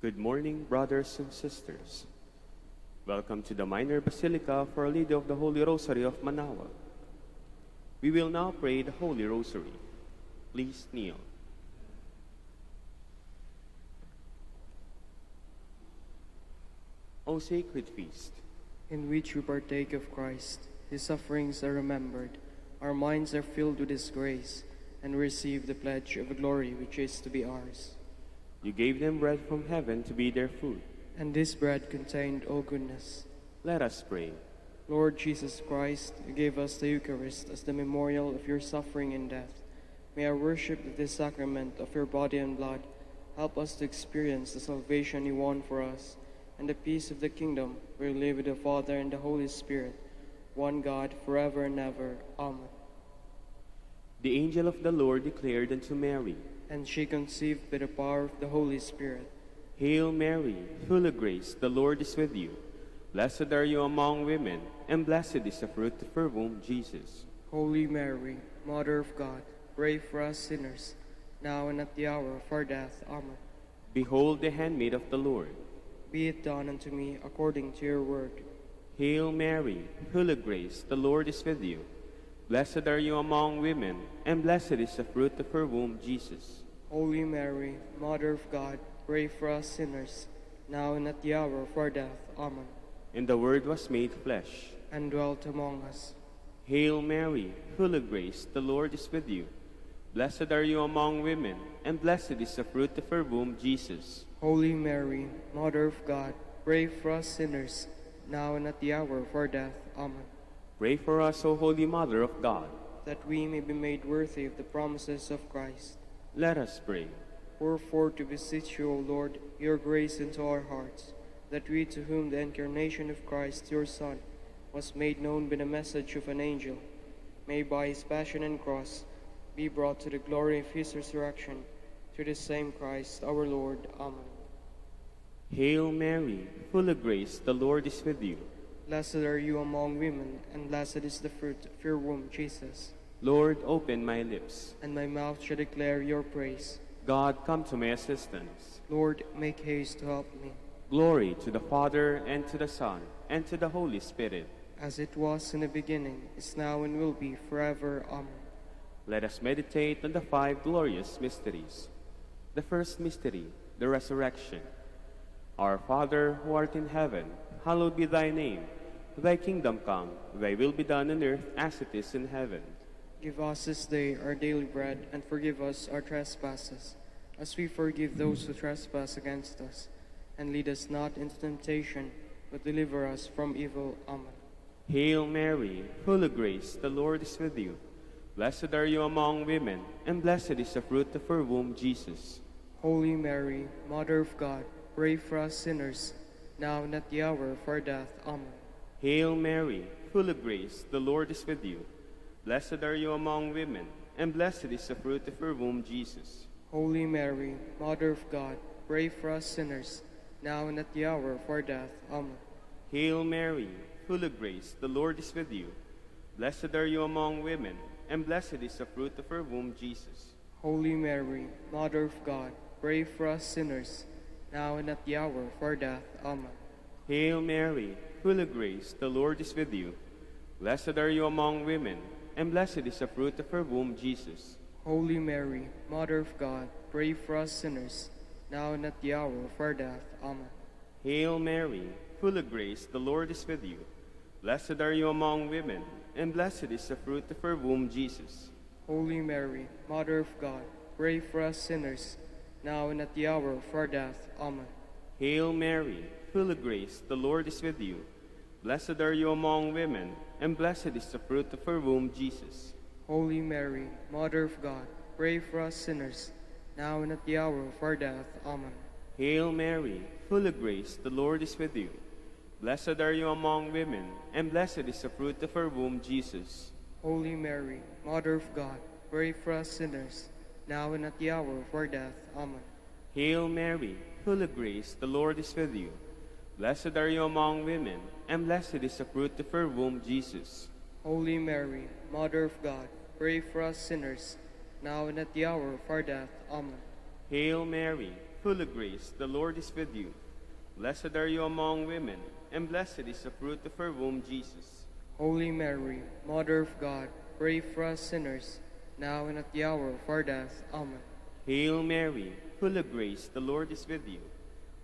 Good morning, brothers and sisters. Welcome to the Minor Basilica for Our Lady of the Holy Rosary of Manaoag. We will now pray the Holy Rosary. Please kneel. O sacred feast, in which we partake of Christ, His sufferings are remembered, our minds are filled with His grace, and we receive the pledge of a glory which is to be ours. you gave them bread from heaven to be their food. And this bread contained all goodness. Let us pray. Lord Jesus Christ, you gave us the Eucharist as the memorial of your suffering and death. May our worship of this sacrament of your body and blood help us to experience the salvation you won for us, and the peace of the kingdom where you live with the Father and the Holy Spirit, one God, forever and ever. Amen. The angel of the Lord declared unto Mary, And she conceived by the power of the Holy Spirit. Hail Mary, full of grace, the Lord is with you. Blessed are you among women, and blessed is the fruit of your womb, Jesus. Holy Mary, Mother of God, pray for us sinners, now and at the hour of our death. Amen. Behold the handmaid of the Lord. Be it done unto me according to your word. Hail Mary, full of grace, the Lord is with you. Blessed are you among women, and blessed is the fruit of your womb, Jesus. Holy Mary, Mother of God, pray for us sinners, now and at the hour of our death. Amen. And the Word was made flesh, and dwelt among us. Hail Mary, full of grace, the Lord is with you. Blessed are you among women, and blessed is the fruit of your womb, Jesus. Holy Mary, Mother of God, pray for us sinners, now and at the hour of our death. Amen. Pray for us, O Holy Mother of God. That we may be made worthy of the promises of Christ. Let us pray. Pour forth to beseech you, O Lord, your grace into our hearts, that we, to whom the incarnation of Christ, your Son, was made known by the message of an angel, may by his passion and cross be brought to the glory of his resurrection, through the same Christ our Lord. Amen. Hail Mary, full of grace, the Lord is with you. Blessed are you among women, and blessed is the fruit of your womb, Jesus. Lord, open my lips, and my mouth shall declare your praise. God, come to my assistance. Lord, make haste to help me. Glory to the Father, and to the Son, and to the Holy Spirit. As it was in the beginning, is now, and will be, forever. Amen. Let us meditate on the 5 glorious mysteries. The first mystery, the resurrection. Our Father, who art in heaven, hallowed be thy name. Thy kingdom come, thy will be done on earth as it is in heaven. Give us this day our daily bread, and forgive us our trespasses, as we forgive those who trespass against us. And lead us not into temptation, but deliver us from evil. Amen. Hail Mary, full of grace, the Lord is with you. Blessed are you among women, and blessed is the fruit of your womb, Jesus. Holy Mary, Mother of God, pray for us sinners, now and at the hour of our death. Amen. Hail Mary, full of grace, the Lord is with you. Blessed are you among women, and blessed is the fruit of your womb, Jesus. Holy Mary, Mother of God, pray for us sinners, now and at the hour of our death. Amen. Hail Mary, full of grace, the Lord is with you. Blessed are you among women, and blessed is the fruit of your womb, Jesus. Holy Mary, Mother of God, pray for us sinners, now and at the hour of our death. Amen. Hail Mary, full of grace, the Lord is with you. Blessed are you among women, and blessed is the fruit of your womb, Jesus. Holy Mary, Mother of God, pray for us sinners, now and at the hour of our death. Amen. Hail Mary, full of grace, the Lord is with you. Blessed are you among women, and blessed is the fruit of your womb, Jesus. Holy Mary, Mother of God, pray for us sinners, now and at the hour of our death. Amen. Hail Mary, full of grace, the Lord is with you. Blessed are you among women, and blessed is the fruit of your womb, Jesus. Holy Mary, Mother of God, pray for us sinners, now and at the hour of our death. Amen. Hail Mary, full of grace, the Lord is with you. Blessed are you among women, and blessed is the fruit of your womb, Jesus. Holy Mary, Mother of God, pray for us sinners, now and at the hour of our death. Amen. Hail Mary, full of grace, the Lord is with you. Blessed are you among women, and blessed is the fruit of your womb, Jesus. Holy Mary, Mother of God, pray for us sinners, now and at the hour of our death. Amen. Hail Mary, full of grace, the Lord is with you. Blessed are you among women, and blessed is the fruit of your womb, Jesus. Holy Mary, Mother of God, pray for us sinners, now and at the hour of our death. Amen. Hail Mary, full of grace, the Lord is with you.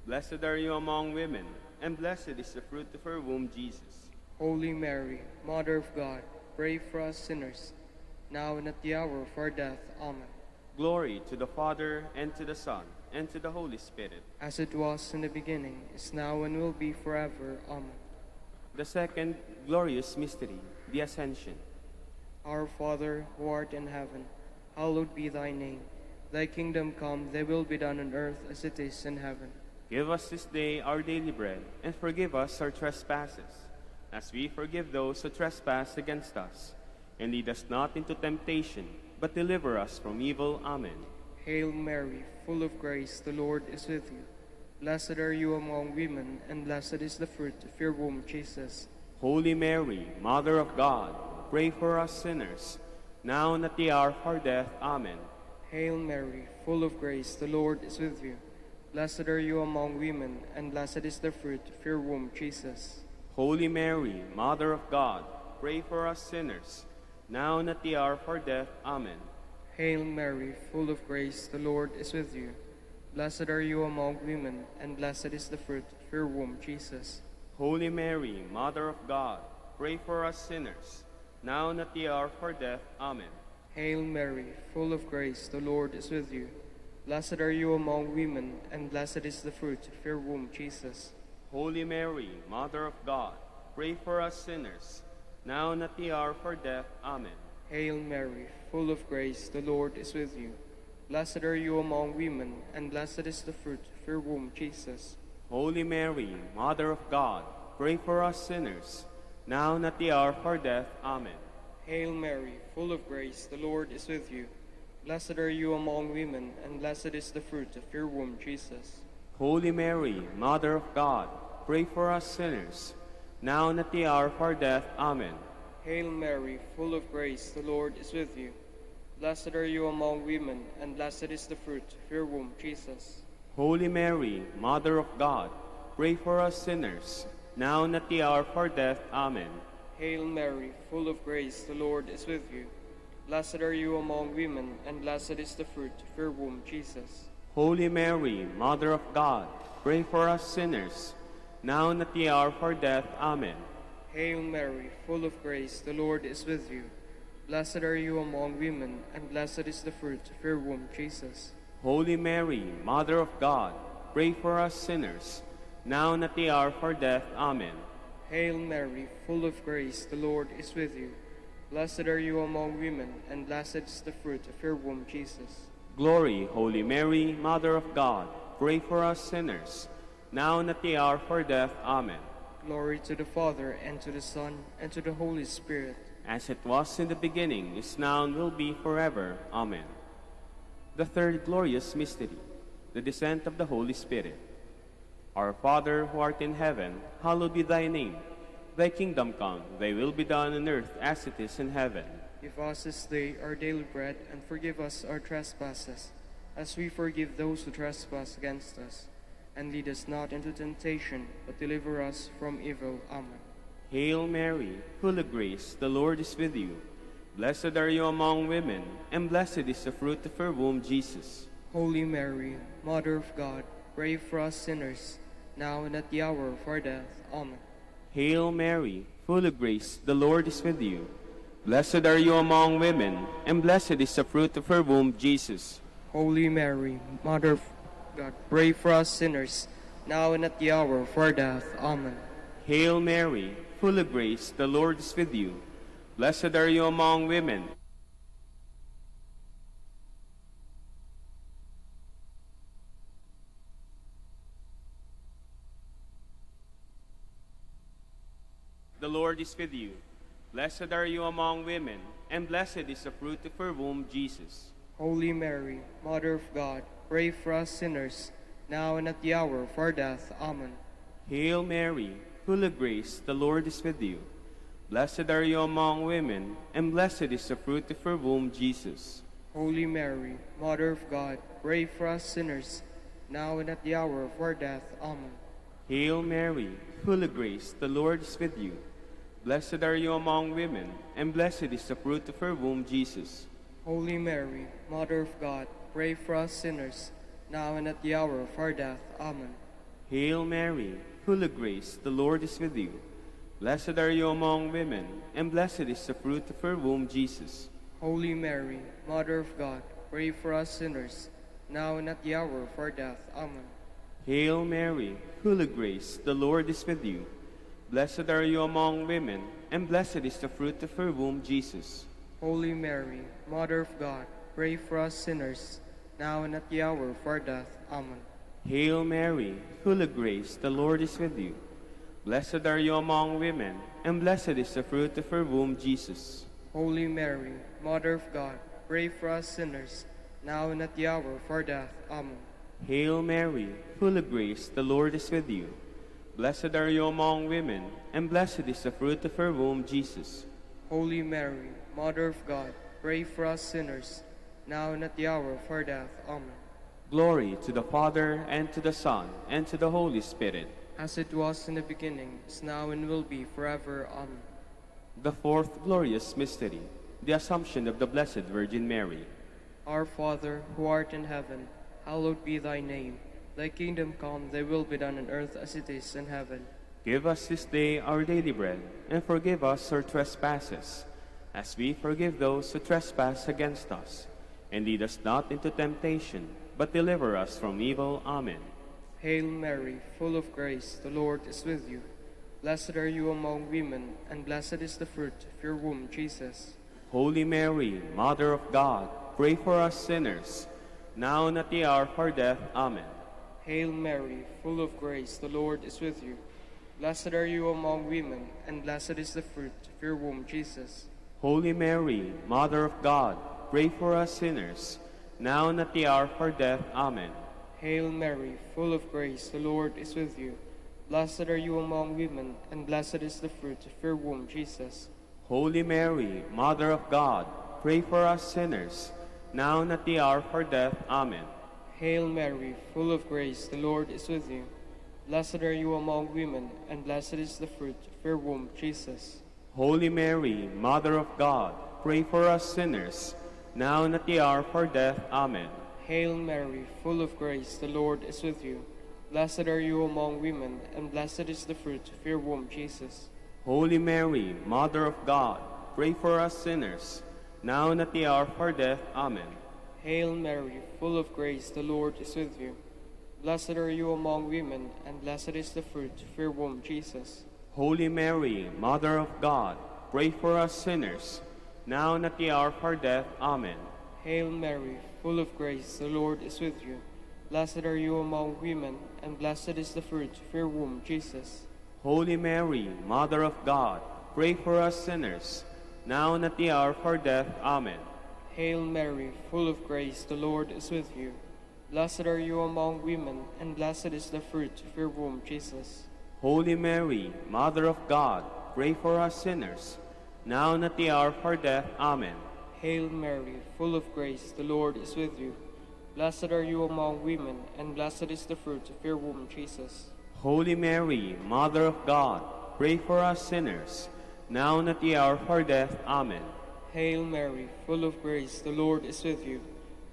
Blessed are you among women, and blessed is the fruit of your womb, Jesus. Holy Mary, Mother of God, pray for us sinners, now and at the hour of our death. Amen. Glory to the Father, and to the Son, and to the Holy Spirit. As it was in the beginning, is now, and will be forever. Amen. The second glorious mystery, the Ascension. Our Father, who art in heaven, hallowed be thy name. Thy kingdom come, thy will be done on earth as it is in heaven. Give us this day our daily bread, and forgive us our trespasses, as we forgive those who trespass against us. And lead us not into temptation, but deliver us from evil. Amen. Hail Mary, full of grace, the Lord is with you. Blessed are you among women, and blessed is the fruit of your womb, Jesus. Holy Mary, Mother of God, pray for us sinners, now and at the hour of our death. Amen. Hail Mary, full of grace, the Lord is with you. Blessed are you among women, and blessed is the fruit of your womb, Jesus. Holy Mary, Mother of God, pray for us sinners, now and at the hour of our death. Amen. Hail Mary, full of grace, the Lord is with you. Blessed are you among women, and blessed is the fruit of your womb, Jesus. Holy Mary, Mother of God, pray for us sinners, now and at the hour of our death. Amen. Hail Mary, full of grace, the Lord is with you. Blessed are you among women, and blessed is the fruit of your womb, Jesus. Holy Mary, Mother of God, pray for us sinners, now and at the hour of our death. Amen. Hail Mary, full of grace, the Lord is with you. Blessed are you among women, and blessed is the fruit of your womb, Jesus. Holy Mary, Mother of God, pray for us sinners, now and at the hour of our death. Amen. Hail Mary, full of grace, the Lord is with you. Blessed are you among women, and blessed is the fruit of your womb, Jesus. Holy Mary, Mother of God, pray for us sinners, now and at the hour of our death. Amen. Hail Mary, full of grace, the Lord is with you. Blessed are you among women, and blessed is the fruit of your womb, Jesus. Holy Mary, Mother of God, pray for us sinners, now and at the hour of our death. Amen. Hail Mary, full of grace, the Lord is with you. Blessed are you among women, and blessed is the fruit of your womb, Jesus. Holy Mary, Mother of God, pray for us sinners, now and at the hour of our death. Amen. Hail Mary, full of grace, the Lord is with you. Blessed are you among women, and blessed is the fruit of your womb, Jesus. Holy Mary, Mother of God, pray for us sinners, now and at the hour of our death. Amen. Hail Mary, full of grace, the Lord is with you. Blessed are you among women, and blessed is the fruit of your womb, Jesus. Glory, Holy Mary, Mother of God, pray for us sinners, now and at the hour of our death. Amen. Glory to the Father, and to the Son, and to the Holy Spirit. As it was in the beginning, is now, and will be forever. Amen. The third glorious mystery, the descent of the Holy Spirit. Our Father, who art in heaven, hallowed be thy name. Thy kingdom come, thy will be done on earth as it is in heaven. Give us this day our daily bread, and forgive us our trespasses, as we forgive those who trespass against us. And lead us not into temptation, but deliver us from evil. Amen. Hail Mary, full of grace, the Lord is with you. Blessed are you among women, and blessed is the fruit of your womb, Jesus. Holy Mary, Mother of God, pray for us sinners, now and at the hour of our death. Amen. Hail Mary, full of grace, the Lord is with you. Blessed are you among women, and blessed is the fruit of your womb, Jesus. Holy Mary, Mother of God, pray for us sinners, now and at the hour of our death. Amen. Hail Mary, full of grace, the Lord is with you. Blessed are you among women. The Lord is with you. Blessed are you among women, and blessed is the fruit of your womb, Jesus. Holy Mary, Mother of God, pray for us sinners, now and at the hour of our death. Amen. Hail Mary, full of grace, the Lord is with you. Blessed are you among women, and blessed is the fruit of your womb, Jesus. Holy Mary, Mother of God, pray for us sinners, now and at the hour of our death. Amen. Hail Mary, full of grace, the Lord is with you. Blessed are you among women, and blessed is the fruit of your womb, Jesus. Holy Mary, Mother of God, pray for us sinners, now and at the hour of our death. Amen. Hail Mary, full of grace, the Lord is with you. Blessed are you among women, and blessed is the fruit of your womb, Jesus. Holy Mary, Mother of God, pray for us sinners, now and at the hour of our death. Amen. Hail Mary, full of grace, the Lord is with you. Blessed are you among women, and blessed is the fruit of your womb, Jesus. Holy Mary, Mother of God, pray for us sinners, now and at the hour of our death. Amen. Hail Mary, full of grace, the Lord is with you. Blessed are you among women, and blessed is the fruit of your womb, Jesus. Holy Mary, Mother of God, pray for us sinners, now and at the hour of our death. Amen. Hail Mary, full of grace, the Lord is with you. Blessed are you among women, and blessed is the fruit of your womb, Jesus. Holy Mary, Mother of God, pray for us sinners, now and at the hour of our death. Amen. Glory to the Father, and to the Son, and to the Holy Spirit. As it was in the beginning, is now, and will be forever. Amen. The fourth glorious mystery, the Assumption of the Blessed Virgin Mary. Our Father, who art in heaven, hallowed be thy name. Thy kingdom come, thy will be done on earth as it is in heaven. Give us this day our daily bread, and forgive us our trespasses, as we forgive those who trespass against us. And lead us not into temptation, but deliver us from evil. Amen. Hail Mary, full of grace, the Lord is with you. Blessed are you among women, and blessed is the fruit of your womb, Jesus. Holy Mary, Mother of God, pray for us sinners, now and at the hour of our death. Amen. Hail Mary, full of grace, the Lord is with you. Blessed are you among women, and blessed is the fruit of your womb, Jesus. Holy Mary, Mother of God, pray for us sinners, now and at the hour of our death. Amen. Hail Mary, full of grace, the Lord is with you. Blessed are you among women, and blessed is the fruit of your womb, Jesus. Holy Mary, Mother of God, pray for us sinners, now and at the hour of our death. Amen. Hail Mary, full of grace, the Lord is with you. Blessed are you among women, and blessed is the fruit of your womb, Jesus. Holy Mary, Mother of God, pray for us sinners, now and at the hour of our death. Amen. Hail Mary, full of grace, the Lord is with you. Blessed are you among women, and blessed is the fruit of your womb, Jesus. Holy Mary, Mother of God, pray for us sinners, now and at the hour of our death. Amen. Hail Mary, full of grace, the Lord is with you. Blessed are you among women, and blessed is the fruit of your womb, Jesus. Holy Mary, Mother of God, pray for us sinners, now and at the hour of our death. Amen. Hail Mary, full of grace, the Lord is with you. Blessed are you among women, and blessed is the fruit of your womb, Jesus. Holy Mary, Mother of God, pray for us sinners, now and at the hour of our death. Amen. Hail Mary, full of grace, the Lord is with you. Blessed are you among women, and blessed is the fruit of your womb, Jesus. Holy Mary, Mother of God, pray for us sinners, now and at the hour of our death. Amen. Hail Mary, full of grace, the Lord is with you. Blessed are you among women, and blessed is the fruit of your womb, Jesus. Holy Mary, Mother of God, pray for us sinners, now and at the hour of our death. Amen. Hail Mary, full of grace, the Lord is with you.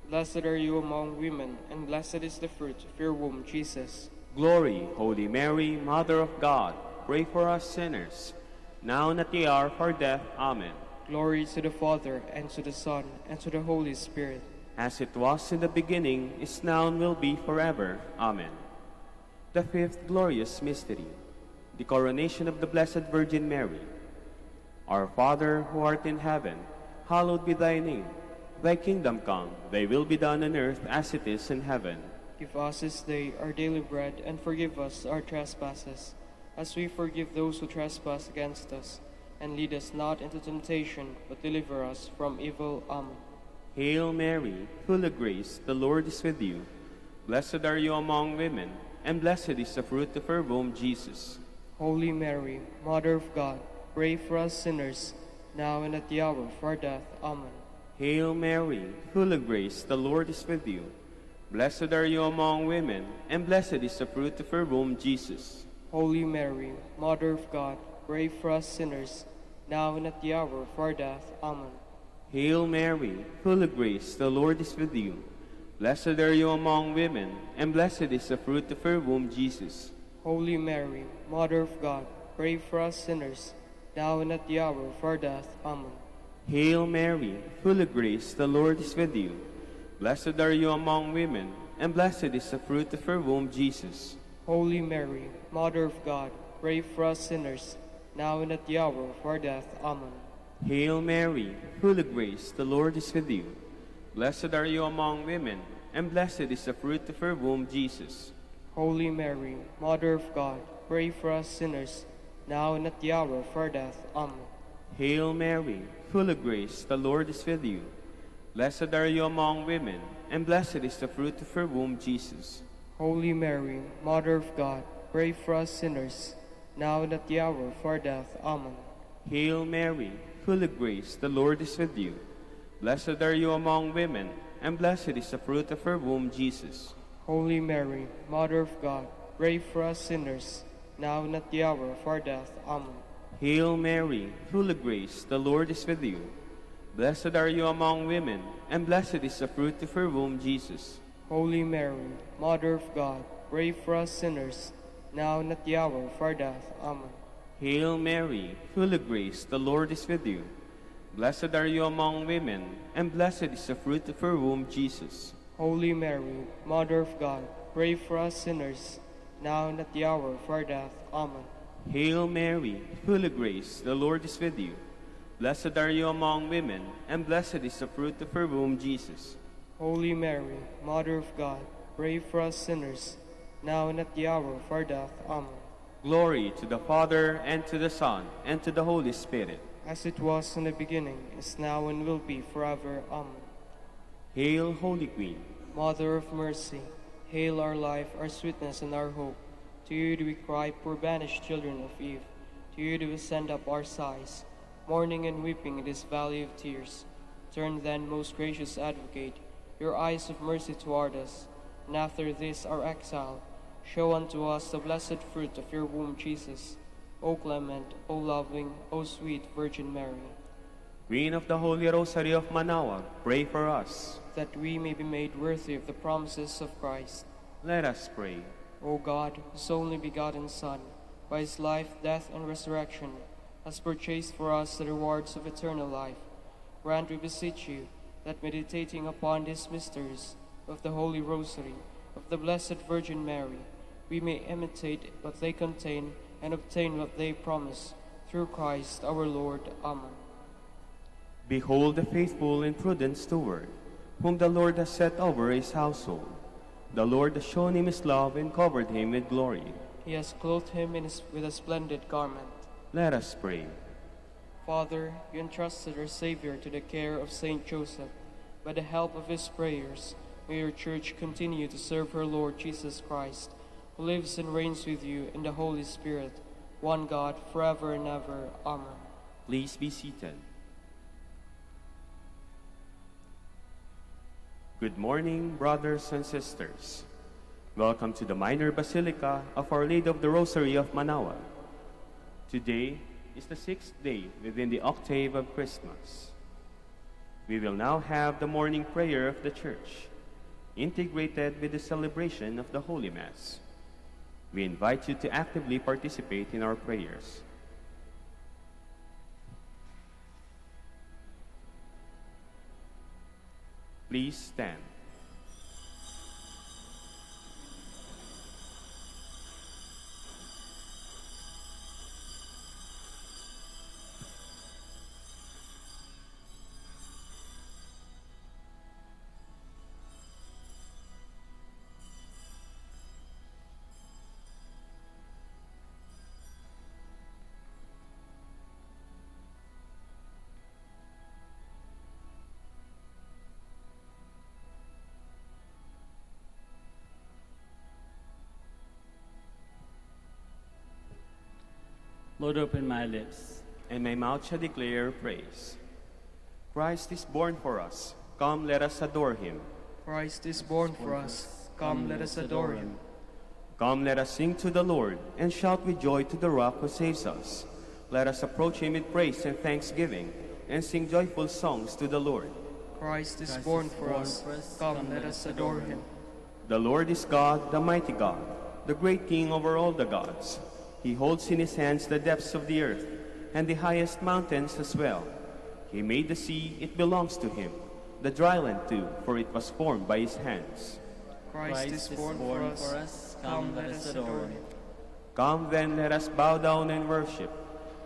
Blessed are you among women, and blessed is the fruit of your womb, Jesus. Glory, Holy Mary, Mother of God, pray for us sinners, now and at the hour of our death. Amen. Glory to the Father, and to the Son, and to the Holy Spirit. As it was in the beginning, is now, and will be forever. Amen. The fifth glorious mystery, the coronation of the Blessed Virgin Mary. Our Father, who art in heaven, hallowed be thy name. Thy kingdom come, thy will be done on earth as it is in heaven. Give us this day our daily bread, and forgive us our trespasses, as we forgive those who trespass against us. And lead us not into temptation, but deliver us from evil. Amen. Hail Mary, full of grace, the Lord is with you. Blessed are you among women, and blessed is the fruit of your womb, Jesus. Holy Mary, Mother of God, pray for us sinners, now and at the hour of our death. Amen. Hail Mary, full of grace, the Lord is with you. Blessed are you among women, and blessed is the fruit of your womb, Jesus. Holy Mary, Mother of God, pray for us sinners, now and at the hour of our death. Amen. Hail Mary, full of grace, the Lord is with you. Blessed are you among women, and blessed is the fruit of your womb, Jesus. Holy Mary, Mother of God, pray for us sinners, now and at the hour of our death. Amen. Hail Mary, full of grace, the Lord is with you. Blessed are you among women, and blessed is the fruit of your womb, Jesus. Holy Mary, Mother of God, pray for us sinners, now and at the hour of our death. Amen. Hail Mary, full of grace, the Lord is with you. Blessed are you among women, and blessed is the fruit of your womb, Jesus. Holy Mary, Mother of God, pray for us sinners, now and at the hour of our death. Amen. Hail Mary, full of grace, the Lord is with you. Blessed are you among women, and blessed is the fruit of your womb, Jesus. Holy Mary, Mother of God, pray for us sinners, now and at the hour of our death. Amen. Hail Mary, full of grace, the Lord is with you. Blessed are you among women, and blessed is the fruit of your womb, Jesus. Holy Mary, Mother of God, pray for us sinners, now and at the hour of our death. Amen. Hail Mary, full of grace, the Lord is with you. Blessed are you among women, and blessed is the fruit of your womb, Jesus. Holy Mary, Mother of God, pray for us sinners, now and at the hour of our death. Amen. Hail Mary, full of grace, the Lord is with you. Blessed are you among women, and blessed is the fruit of your womb, Jesus. Holy Mary, Mother of God, pray for us sinners, now and at the hour of our death. Amen. Hail Mary, full of grace, the Lord is with you. Blessed are you among women, and blessed is the fruit of your womb, Jesus. Holy Mary, Mother of God, pray for us sinners, now and at the hour of our death. Amen. Glory to the Father, and to the Son, and to the Holy Spirit. As it was in the beginning, is now, and will be forever. Amen. Hail, Holy Queen. Mother of mercy, hail our life, our sweetness, and our hope. To you do we cry, poor banished children of Eve. To you do we send up our sighs, mourning and weeping in this valley of tears. Turn then, most gracious Advocate, your eyes of mercy toward us, and after this our exile, show unto us the blessed fruit of your womb, Jesus. O clement, O loving, O sweet Virgin Mary. Queen of the Holy Rosary of Manaoag, pray for us. That we may be made worthy of the promises of Christ. Let us pray. O God, whose only begotten Son, by his life, death, and resurrection, has purchased for us the rewards of eternal life, grant, we beseech you, that meditating upon these mysteries of the Holy Rosary, of the Blessed Virgin Mary, we may imitate what they contain and obtain what they promise, through Christ our Lord. Amen. Behold the faithful and prudent steward, whom the Lord has set over his household. The Lord has shown him his love and covered him with glory. He has clothed him with a splendid garment. Let us pray. Father, you entrusted our Savior to the care of Saint Joseph. By the help of his prayers, may your Church continue to serve her Lord Jesus Christ, who lives and reigns with you in the Holy Spirit, one God, forever and ever. Amen. Please be seated. Good morning, brothers and sisters. Welcome to the Minor Basilica of Our Lady of the Rosary of Manaoag. Today is the 6th day within the Octave of Christmas. We will now have the morning prayer of the Church, integrated with the celebration of the Holy Mass. We invite you to actively participate in our prayers. Please stand. Lord, open my lips, and my mouth shall declare your praise. Christ is born for us. Come, let us adore him. Christ is born for us. Come, let us adore him. Come, let us sing to the Lord, and shout with joy to the rock who saves us. Let us approach him with praise and thanksgiving, and sing joyful songs to the Lord. Christ is born for us. Come, let us adore him. The Lord is God, the mighty God, the great King over all the gods. He holds in his hands the depths of the earth, and the highest mountains as well. He made the sea, it belongs to him, the dry land too, for it was formed by his hands. Christ is born for us. Come, let us adore him. Come then, let us bow down and worship,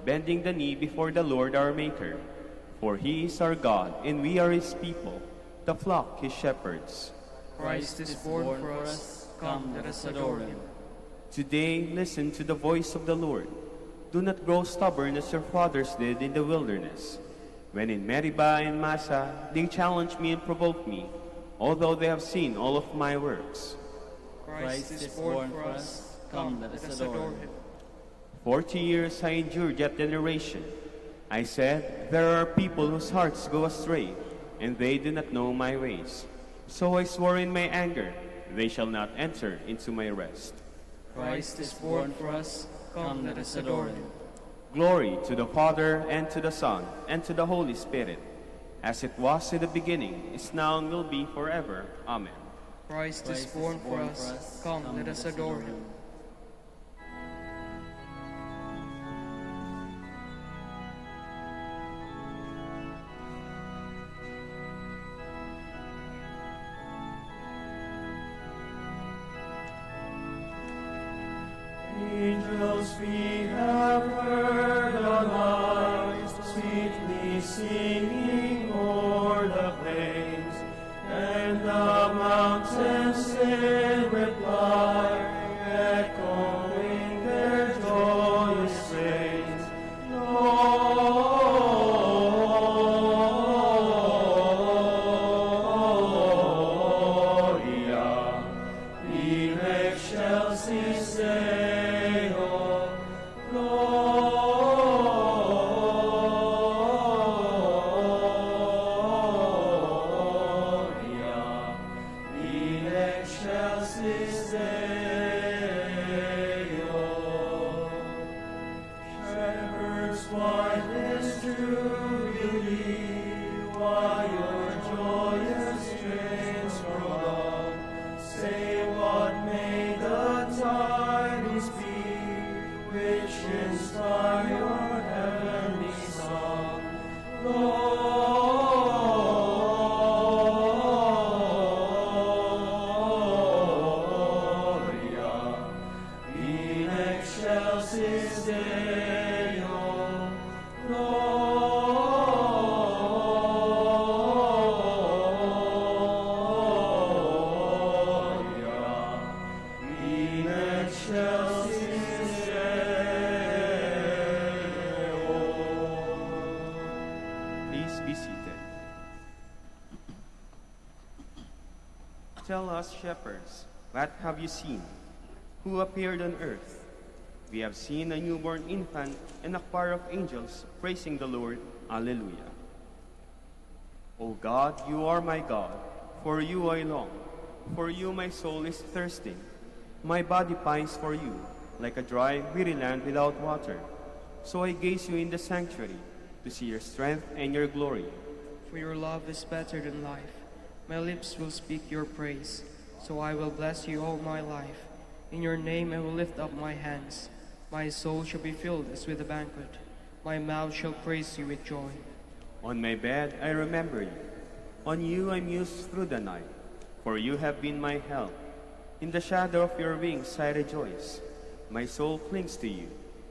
bending the knee before the Lord our Maker. For he is our God, and we are his people, the flock his shepherds. Christ is born for us. Come, let us adore him. Today, listen to the voice of the Lord. Do not grow stubborn as your fathers did in the wilderness, when in Meribah and Massa they challenged me and provoked me, although they have seen all of my works. Christ is born for us. Come, let us adore him. 40 years I endured that generation. I said, there are people whose hearts go astray, and they do not know my ways. So I swore in my anger, they shall not enter into my rest. Christ is born for us. Come, let us adore him. Glory to the Father, and to the Son, and to the Holy Spirit, as it was in the beginning, is now, and will be forever. Amen. Christ is born for us. Come, let us adore him. Angels, we have heard alive, sweetly singing o'er the plains, and the mountains in reply, echoing their joyous strains. Gloria in excelsis Deo. Gloria in excelsis Deo. Shepherds, why this jubilee? Why your joyous strains prolong? Say, what may the tidings be which inspire your heavenly song? Gloria in excelsis Deo. Gloria in excelsis Deo. Please be seated. Tell us, shepherds, what have you seen? Who appeared on earth? We have seen a newborn infant and a choir of angels praising the Lord. Alleluia. O God, you are my God. For you I long. For you my soul is thirsting. My body pines for you, like a dry, weary land without water. So I gaze you in the sanctuary, to see your strength and your glory. For your love is better than life. My lips will speak your praise. So I will bless you all my life. In your name I will lift up my hands. My soul shall be filled as with a banquet. My mouth shall praise you with joy. On my bed I remember you. On you I muse through the night, for you have been my help. In the shadow of your wings I rejoice. My soul clings to you.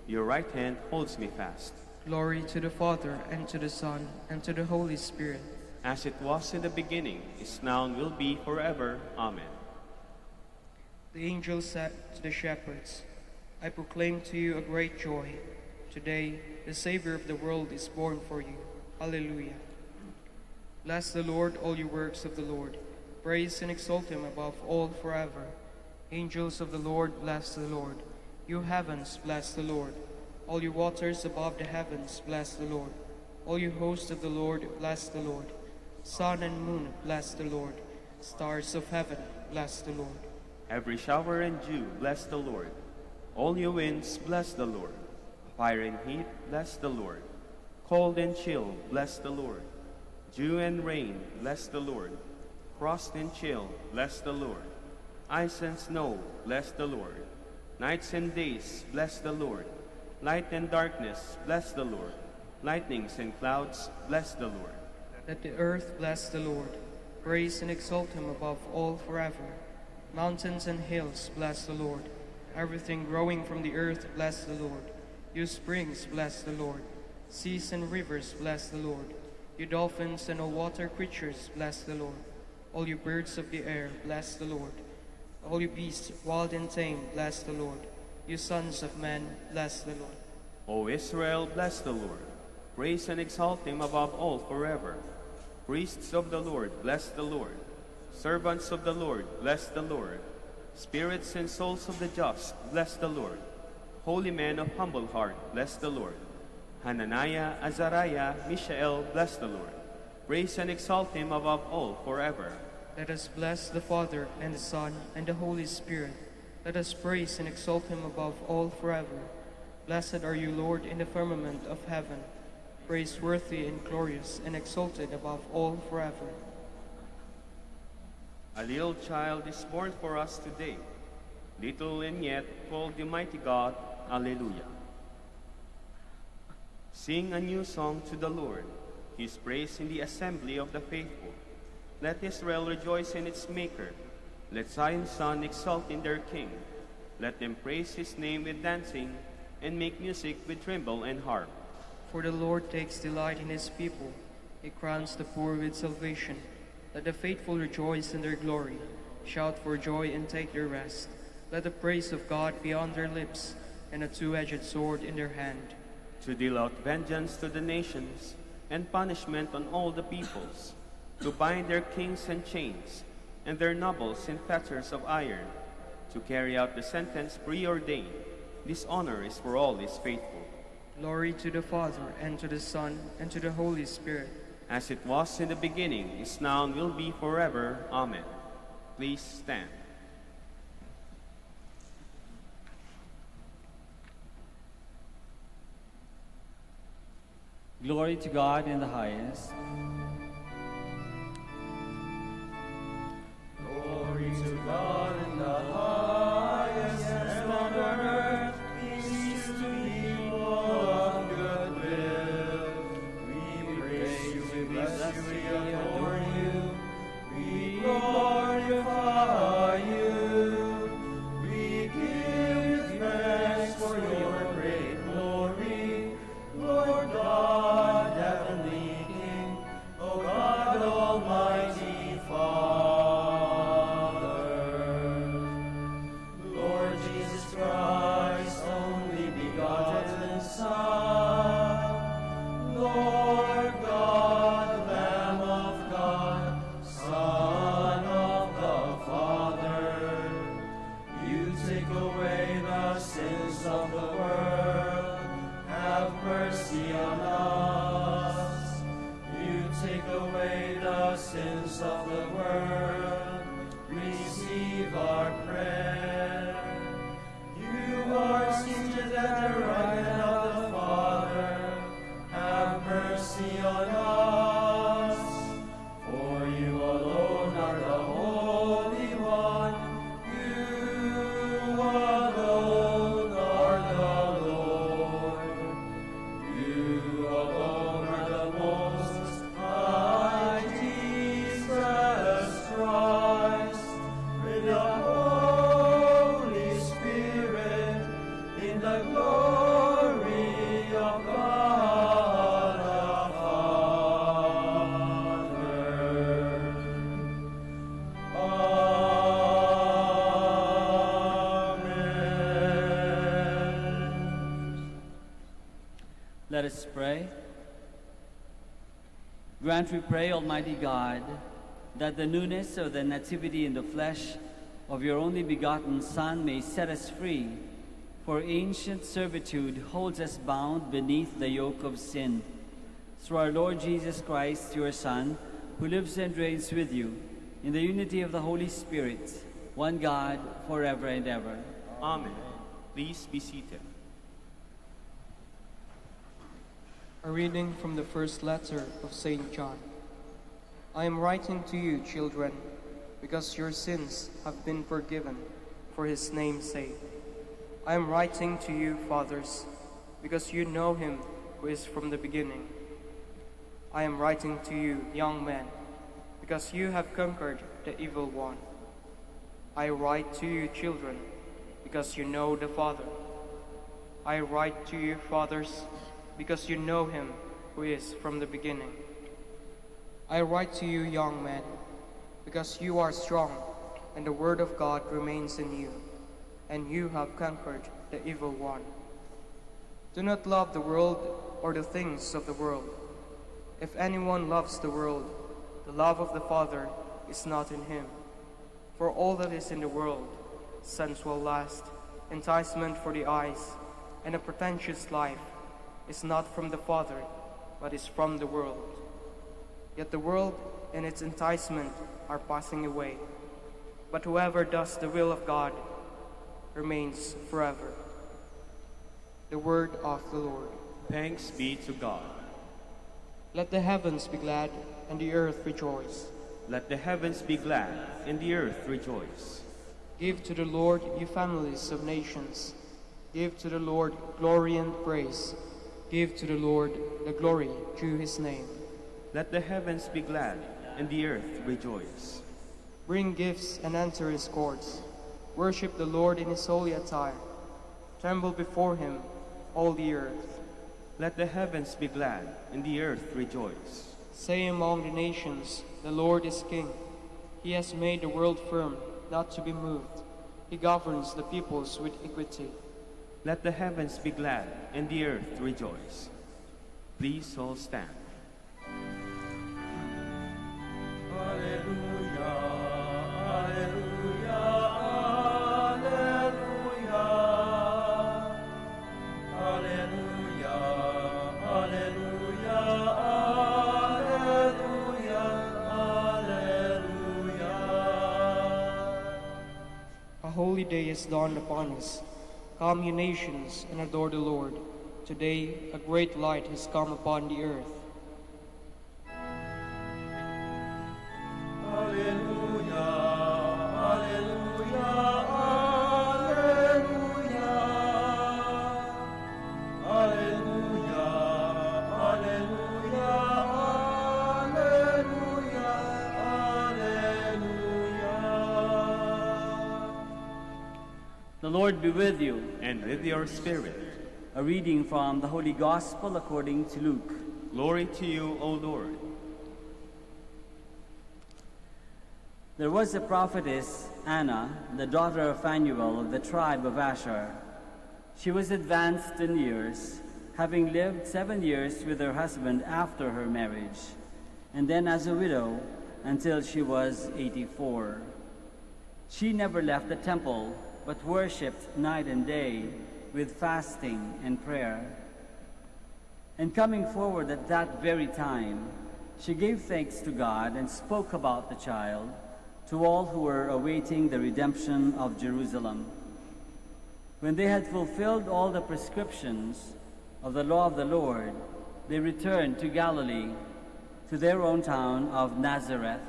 Your right hand holds me fast. Glory to the Father, and to the Son, and to the Holy Spirit. As it was in the beginning, is now, and will be forever. Amen. The angel said to the shepherds, I proclaim to you a great joy. Today, the Savior of the world is born for you. Alleluia. Bless the Lord, all you works of the Lord. Praise and exalt him above all forever. Angels of the Lord, bless the Lord. You heavens, bless the Lord. All you waters above the heavens, bless the Lord. All you hosts of the Lord, bless the Lord. Sun and moon, bless the Lord. Stars of heaven, bless the Lord. Every shower and dew, bless the Lord. All you winds, bless the Lord. Fire and heat, bless the Lord. Cold and chill, bless the Lord. Dew and rain, bless the Lord. Frost and chill, bless the Lord. Ice and snow, bless the Lord. Nights and days, bless the Lord. Light and darkness, bless the Lord. Lightnings and clouds, bless the Lord. Let the earth bless the Lord. Praise and exalt him above all forever. Mountains and hills, bless the Lord. Everything growing from the earth, bless the Lord. You springs, bless the Lord. Seas and rivers, bless the Lord. You dolphins and all water creatures, bless the Lord. All you birds of the air, bless the Lord. All you beasts, wild and tame, bless the Lord. You sons of men, bless the Lord. O Israel, bless the Lord. Praise and exalt him above all forever. Priests of the Lord, bless the Lord. Servants of the Lord, bless the Lord. Spirits and souls of the just, bless the Lord. Holy men of humble heart, bless the Lord. Hananiah, Azariah, Mishael, bless the Lord. Praise and exalt him above all forever. Let us bless the Father, and the Son, and the Holy Spirit. Let us praise and exalt him above all forever. Blessed are you, Lord, in the firmament of heaven, praiseworthy and glorious, and exalted above all forever. A little child is born for us today, little and yet called the mighty God. Alleluia. Sing a new song to the Lord, his praise in the assembly of the faithful. Let Israel rejoice in its Maker. Let Zion's son exult in their King. Let them praise his name with dancing, and make music with timbrel and harp. For the Lord takes delight in his people. He crowns the poor with salvation. Let the faithful rejoice in their glory. Shout for joy and take their rest. Let the praise of God be on their lips, and a two-edged sword in their hand. To deal out vengeance to the nations, and punishment on all the peoples. To bind their kings in chains, and their nobles in fetters of iron. To carry out the sentence preordained. This honor is for all his faithful. Glory to the Father, and to the Son, and to the Holy Spirit. As it was in the beginning, is now, and will be forever. Amen. Please stand. Glory to God in the highest. Glory to God in the highest, and on earth peace to people of good will. We praise you, we bless you, we adore you, we glorify you. We give thanks for your great glory, Lord God, heavenly King, O God, Almighty Father. Lord Jesus Christ, only begotten Son, Lord God, Lamb of God, Son of the Father, you take away the sins of the world. Have mercy on us. You take away the sins of the world. Receive our prayer. You are seated at the right hand of the Father. Have mercy on us. For you alone are the Holy One. You alone are the Lord. You alone are the Most High Jesus Christ, with the Holy Spirit, in the glory of God the Father. Amen. Let us pray. Grant, we pray, Almighty God, that the newness of the nativity in the flesh of your only begotten Son may set us free, for ancient servitude holds us bound beneath the yoke of sin. Through our Lord Jesus Christ, your Son, who lives and reigns with you in the unity of the Holy Spirit, one God, forever and ever. Amen. Please be seated. A reading from the first letter of St. John. I am writing to you, children, because your sins have been forgiven for his name's sake. I am writing to you, fathers, because you know him who is from the beginning. I am writing to you, young men, because you have conquered the evil one. I write to you, children, because you know the Father. I write to you, fathers, because you know him who is from the beginning. I write to you, young men, because you are strong, and the word of God remains in you, and you have conquered the evil one. Do not love the world or the things of the world. If anyone loves the world, the love of the Father is not in him. For all that is in the world, sensual lust, enticement for the eyes, and a pretentious life, is not from the Father, but is from the world. Yet the world and its enticement are passing away, but whoever does the will of God remains forever. The word of the Lord. Thanks be to God. Let the heavens be glad and the earth rejoice. Let the heavens be glad and the earth rejoice. Give to the Lord, you families of nations. Give to the Lord glory and praise. Give to the Lord the glory due his name. Let the heavens be glad and the earth rejoice. Bring gifts and enter his courts. Worship the Lord in his holy attire. Tremble before him, all the earth. Let the heavens be glad and the earth rejoice. Say among the nations, the Lord is king. He has made the world firm, not to be moved. He governs the peoples with equity. Let the heavens be glad and the earth rejoice. Please all stand. Alleluia, alleluia, alleluia. Alleluia, alleluia, alleluia, alleluia. A holy day is dawned upon us. Come, you nations, and adore the Lord. Today a great light has come upon the earth. Alleluia, alleluia, alleluia. Alleluia, alleluia, alleluia, alleluia. The Lord be with you. And with your spirit. A reading from the Holy Gospel according to Luke. Glory to you, O Lord. There was a prophetess, Anna, the daughter of Phanuel of the tribe of Asher. She was advanced in years, having lived 7 years with her husband after her marriage, and then as a widow until she was 84. She never left the temple, but worshipped night and day with fasting and prayer. And coming forward at that very time, she gave thanks to God and spoke about the child to all who were awaiting the redemption of Jerusalem. When they had fulfilled all the prescriptions of the law of the Lord, they returned to Galilee, to their own town of Nazareth.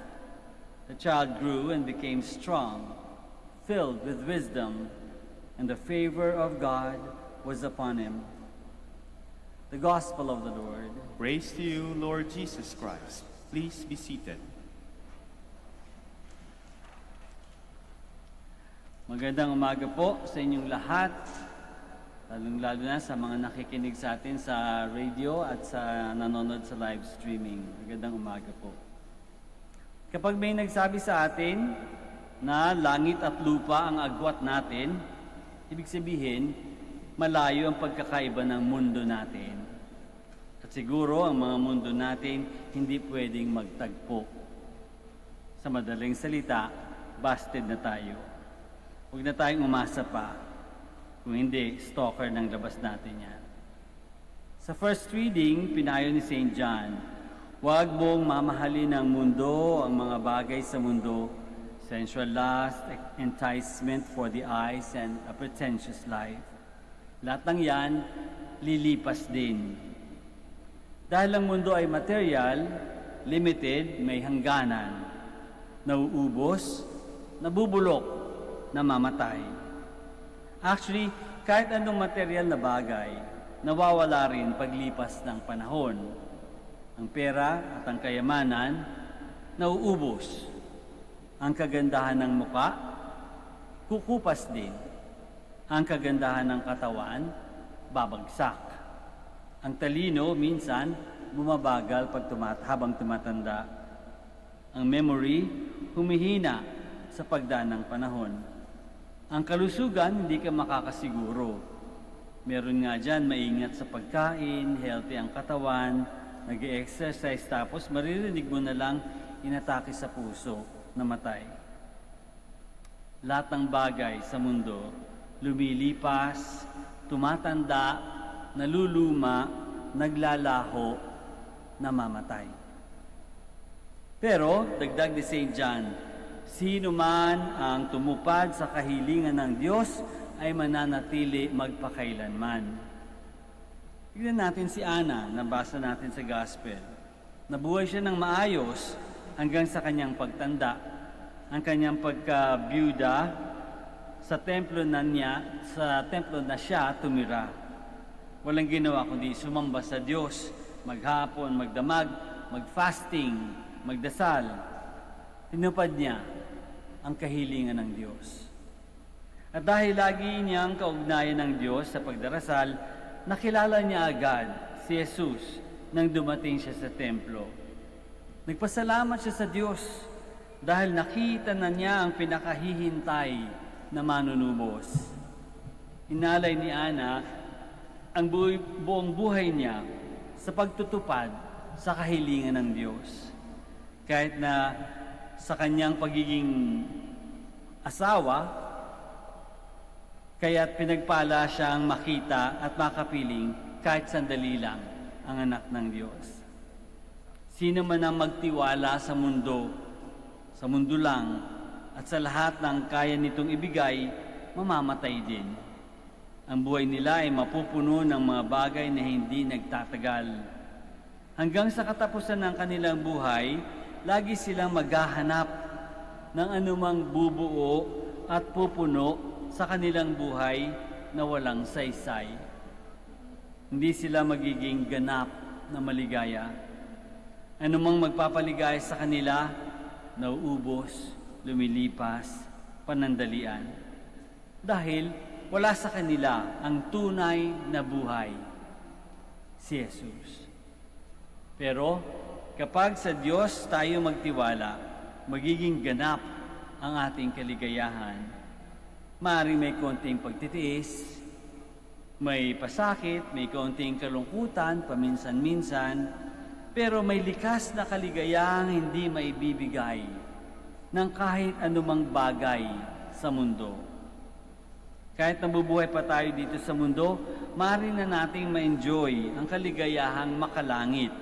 The child grew and became strong, filled with wisdom, and the favor of God was upon him. The Gospel of the Lord. Praise to you, Lord Jesus Christ. Please be seated. Magandang umaga po sa inyong lahat, lalong-lalo na sa mga nakikinig sa atin sa radio at sa nanonood sa live streaming. Magandang umaga po. Kapag may nagsabi sa atin na langit at lupa ang agwat natin, ibig sabihin, malayo ang pagkakaiba ng mundo natin. At siguro ang mga mundo natin hindi pwedeng magtagpo. Sa madaling salita, busted na tayo. Huwag na tayong umasa pa. Kung hindi, stalker ng labas natin yan. Sa first reading, pinayo ni St. John, Huwag mong mamahalin ng mundo, ang mga bagay sa mundo, sensual lust, enticement for the eyes, and a pretentious life. Lahat ng yan, lilipas din. Dahil ang mundo ay material, limited, may hangganan, nauubos, nabubulok, namamatay. Actually, kahit anong material na bagay, nawawala rin paglipas ng panahon. Ang pera at ang kayamanan, nauubos. Ang kagandahan ng muka, kukupas din. Ang kagandahan ng katawan, babagsak. Ang talino, minsan, bumabagal habang tumatanda. Ang memory, humihina sa pagdaan ng panahon. Ang kalusugan, hindi ka makakasiguro. Meron nga dyan, maingat sa pagkain, healthy ang katawan, nag-exercise, tapos maririnig mo na lang inatake sa puso, namatay. Lahat ng bagay sa mundo, lumilipas, tumatanda, naluluma, naglalaho, namamatay. Pero, dagdag ni St. John, sino man ang tumupad sa kahilingan ng Diyos ay mananatili magpakailanman. Tignan natin si Ana, nabasa natin sa Gospel. Nabuhay siya ng maayos hanggang sa kanyang pagtanda. Ang kanyang pagka-byuda sa templo na siya tumira. Walang ginawa kundi sumamba sa Diyos, maghapon, magdamag, magfasting, magdasal. Tinupad niya ang kahilingan ng Diyos. At dahil lagi niyang kaugnayan ng Diyos sa pagdarasal, nakilala niya agad si Jesus nang dumating siya sa templo. Nagpasalamat siya sa Diyos dahil nakita na niya ang pinakahihintay na manunubos. Inalay ni Ana ang buong buhay niya sa pagtutupad sa kahilingan ng Diyos. Kahit na sa kanyang pagiging asawa, kaya't pinagpala siyang makita at makapiling kahit sandali lang ang anak ng Diyos. Sino man ang magtiwala sa mundo lang, at sa lahat ng kaya nitong ibigay, mamamatay din. Ang buhay nila ay mapupuno ng mga bagay na hindi nagtatagal. Hanggang sa katapusan ng kanilang buhay, lagi silang maghahanap ng anumang bubuo at pupuno sa kanilang buhay na walang saysay. Hindi sila magiging ganap na maligaya. Anumang magpapaligaya sa kanila, nauubos, lumilipas, panandalian. Dahil wala sa kanila ang tunay na buhay, si Jesus. Pero kapag sa Diyos tayo magtiwala, magiging ganap ang ating kaligayahan. Maaaring may konting pagtitiis, may pasakit, may konting kalungkutan, paminsan-minsan, pero may likas na kaligayahang hindi maibibigay ng kahit anumang bagay sa mundo. Kahit nabubuhay pa tayo dito sa mundo, maaari na nating ma-enjoy ang kaligayahang makalangit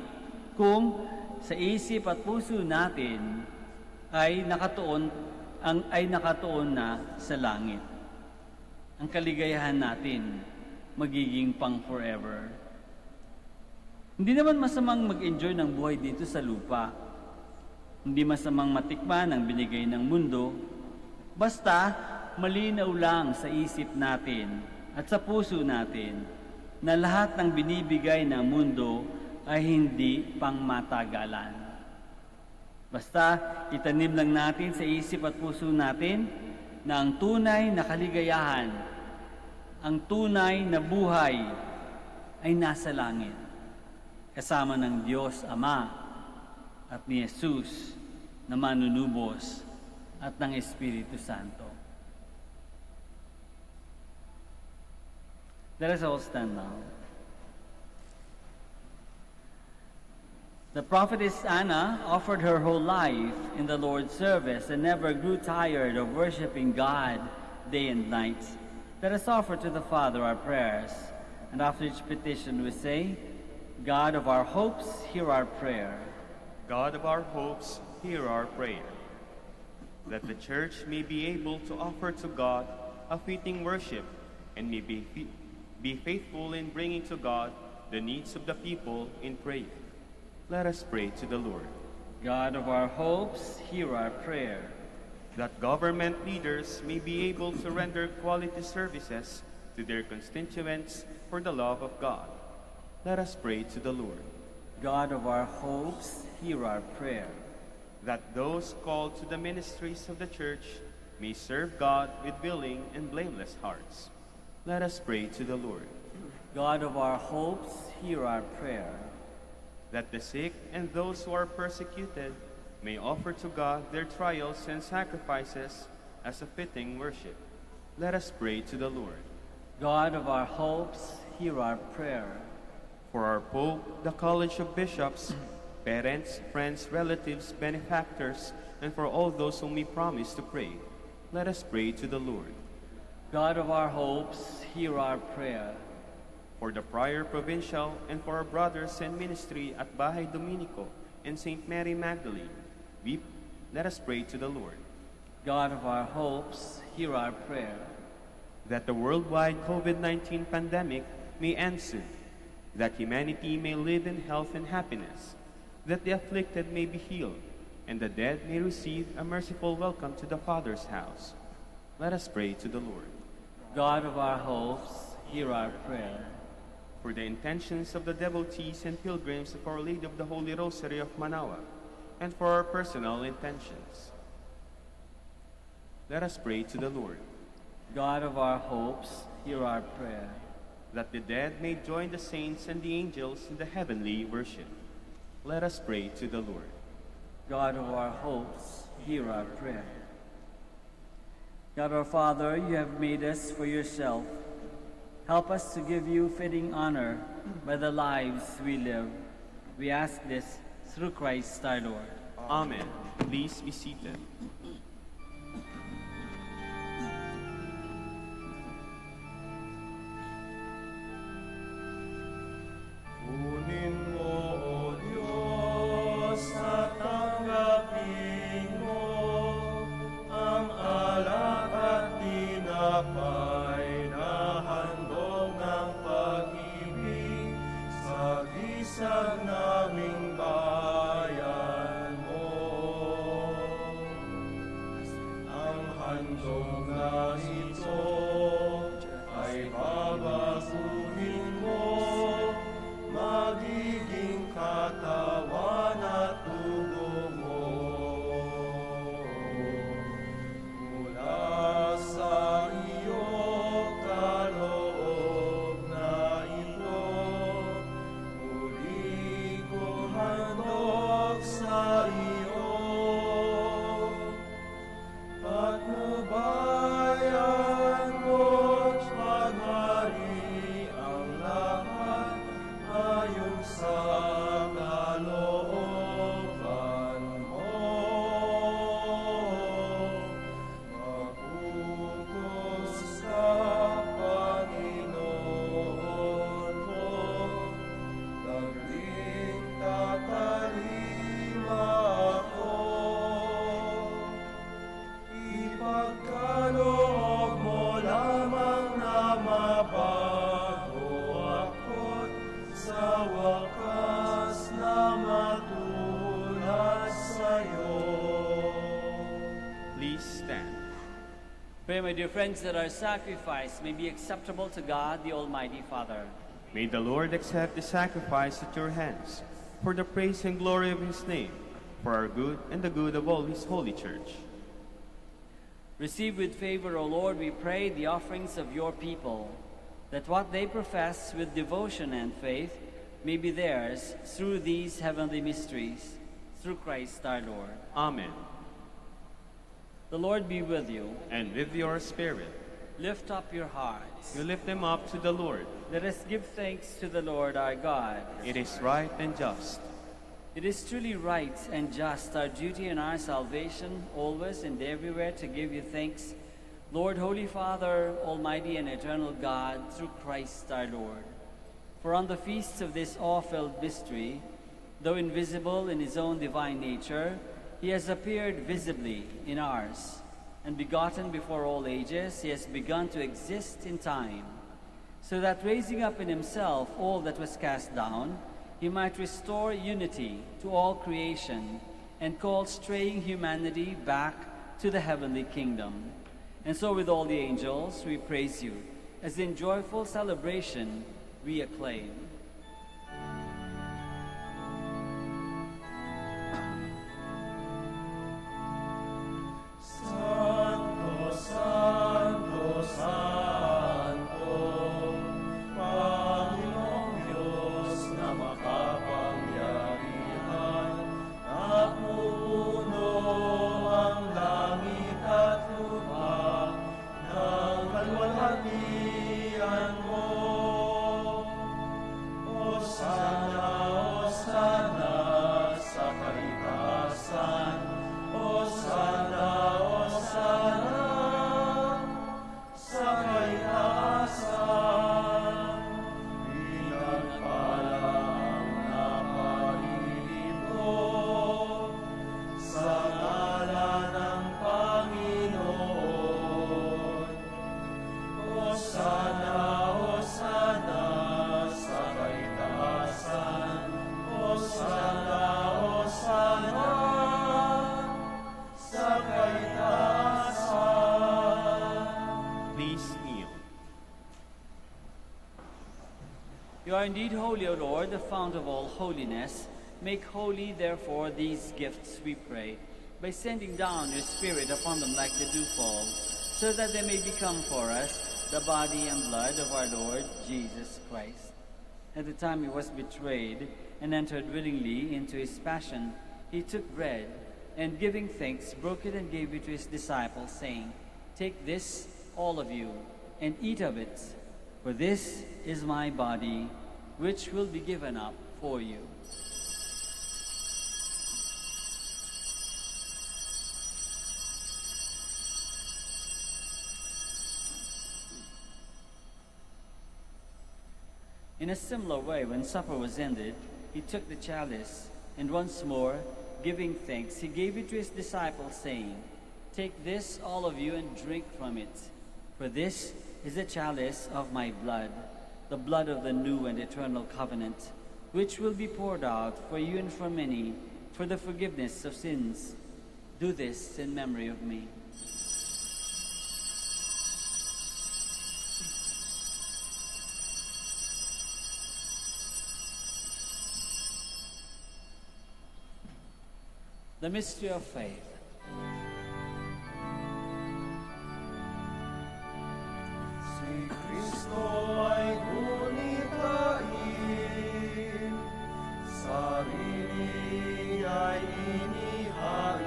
kung sa isip at puso natin ay nakatuon na sa langit. Ang kaligayahan natin magiging pang forever. Hindi naman masamang mag-enjoy ng buhay dito sa lupa. Hindi masamang matikman ang binigay ng mundo. Basta malinaw lang sa isip natin at sa puso natin na lahat ng binibigay ng mundo ay hindi pangmatagalan. Basta itanim lang natin sa isip at puso natin na ang tunay na kaligayahan, ang tunay na buhay ay nasa langit, kasama ng Diyos Ama at ni Jesus na manunubos at ng Espiritu Santo. Let us all stand now. The prophetess Anna offered her whole life in the Lord's service and never grew tired of worshiping God day and night. Let us offer to the Father our prayers, and after each petition we say, God of our hopes, hear our prayer. God of our hopes, hear our prayer. That the Church may be able to offer to God a fitting worship and may be faithful in bringing to God the needs of the people in prayer. Let us pray to the Lord. God of our hopes, hear our prayer. That government leaders may be able to render quality services to their constituents for the love of God. Let us pray to the Lord. God of our hopes, hear our prayer. That those called to the ministries of the Church may serve God with willing and blameless hearts. Let us pray to the Lord. God of our hopes, hear our prayer. That the sick and those who are persecuted may offer to God their trials and sacrifices as a fitting worship. Let us pray to the Lord. God of our hopes, hear our prayer. For our Pope, the College of Bishops, parents, friends, relatives, benefactors, and for all those whom we promise to pray, let us pray to the Lord. God of our hopes, hear our prayer. For the Prior Provincial and for our brothers in ministry at Bahay Dominico and St. Mary Magdalene, let us pray to the Lord. God of our hopes, hear our prayer. That the worldwide COVID-19 pandemic may end soon, that humanity may live in health and happiness, that the afflicted may be healed, and the dead may receive a merciful welcome to the Father's house. Let us pray to the Lord. God of our hopes, hear our prayer. For the intentions of the devotees and pilgrims of Our Lady of the Holy Rosary of Manaoag, and for our personal intentions, let us pray to the Lord. God of our hopes, hear our prayer. That the dead may join the saints and the angels in the heavenly worship. Let us pray to the Lord. God of our hopes, hear our prayer. God our Father, you have made us for yourself. Help us to give you fitting honor by the lives we live. We ask this through Christ our Lord. Amen. Please be seated. Kunin mo, O Diyos, at tanggapin mo ang alak at tinapay na handog ng pag-ibig sa gisag naming bayan mo. Ang handog na ito ay babaguhin mo, magiging katawan at dugo mo. Mula sa iyong kaloob na ito, muli kong handog sa iyo. Patnubayan mo't paghari ang lahat ayon sa kalooban mo. Magutos ka, Panginoon ko, naging tatalima ako. Ipagkaloob mo lamang na mabago ako't sa wakas na matulad sa'yo. Please stand. Pray, my dear friends, that our sacrifice may be acceptable to God, the Almighty Father. May the Lord accept the sacrifice at your hands for the praise and glory of his name, for our good and the good of all his holy church. Receive with favor, O Lord, we pray, the offerings of your people, that what they profess with devotion and faith may be theirs through these heavenly mysteries, through Christ our Lord. Amen. The Lord be with you. And with your spirit, Lift up your hearts. we lift them up to the Lord. Let us give thanks to the Lord our God. It is right and just. It is truly right and just, our duty and our salvation, always and everywhere to give you thanks, Lord, Holy Father, Almighty and eternal God, through Christ our Lord. For on the feasts of this awe-filled mystery, Though invisible in his own divine nature, he has appeared visibly in ours. And begotten before all ages, he has begun to exist in time, so that raising up in himself all that was cast down, he might restore unity to all creation and call straying humanity back to the heavenly kingdom. And so with all the angels we praise you, as in joyful celebration we acclaim. Santo, Santo, Santo, Panginoong Diyos na makapangyarihan, napupuno ang langit at lupa ng kalwalhatian mo. Hosana, Hosana sa kaitaasan, Hosana, Hosana sa kaitaasan. Pinagpala ang naparirito sa ngalan ng Panginoon. Hosana, Hosana sa kaitaasan, Hosana, Hosana sa kaitaasan. Please kneel. You are indeed holy, O Lord, the fount of all holiness. Make holy, therefore, these gifts, we pray, by sending down your Spirit upon them like the dewfall, so that they may become for us the body and blood of our Lord Jesus Christ. At the time he was betrayed and entered willingly into his passion, he took bread, and giving thanks, broke it and gave it to his disciples, saying, "Take this, all of you, and eat of it, for this is my body, which will be given up for you." In a similar way, when supper was ended, he took the chalice, and once more, giving thanks, he gave it to his disciples, saying, "Take this, all of you, and drink from it, for this is the chalice of my blood, the blood of the new and eternal covenant, which will be poured out for you and for many for the forgiveness of sins. Do this in memory of me." The mystery of faith. Si Kristo ay gunitahin, sarili ay inihain,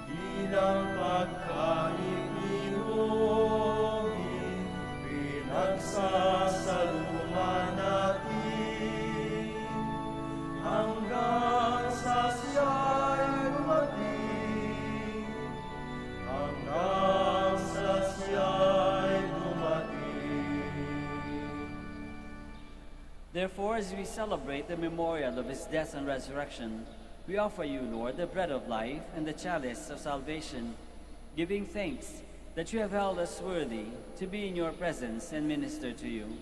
bilang pagkain inumin, pinagsasaluhan natin, hanggang sa siya'y dumating, hanggang sa siya'y dumating. Therefore, as we celebrate the memorial of his death and resurrection, we offer you, Lord, the bread of life and the chalice of salvation, giving thanks that you have held us worthy to be in your presence and minister to you.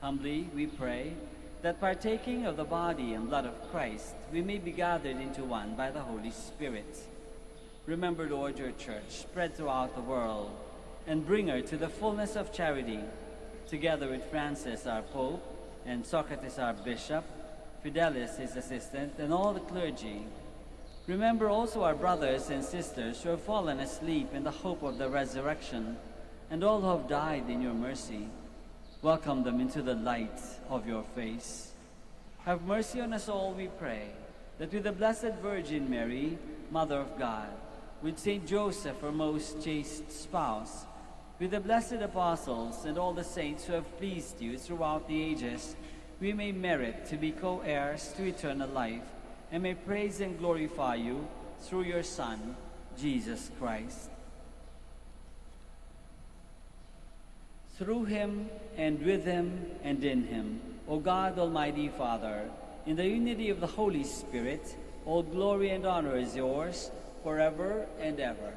Humbly we pray that partaking of the body and blood of Christ, we may be gathered into one by the Holy Spirit. Remember, Lord, your church spread throughout the world, and bring her to the fullness of charity, together with Francis, our Pope, and Socrates, our Bishop, Fidelis, his assistant, and all the clergy. Remember also our brothers and sisters who have fallen asleep in the hope of the resurrection, and all who have died in your mercy. Welcome them into the light of your face. Have mercy on us all, we pray, that with the Blessed Virgin Mary, Mother of God, with Saint Joseph, her most chaste spouse, with the blessed apostles and all the saints who have pleased you throughout the ages, we may merit to be co-heirs to eternal life, and may praise and glorify you through your Son, Jesus Christ. Through him, and with him, and in him, O God, Almighty Father, in the unity of the Holy Spirit, all glory and honor is yours forever and ever.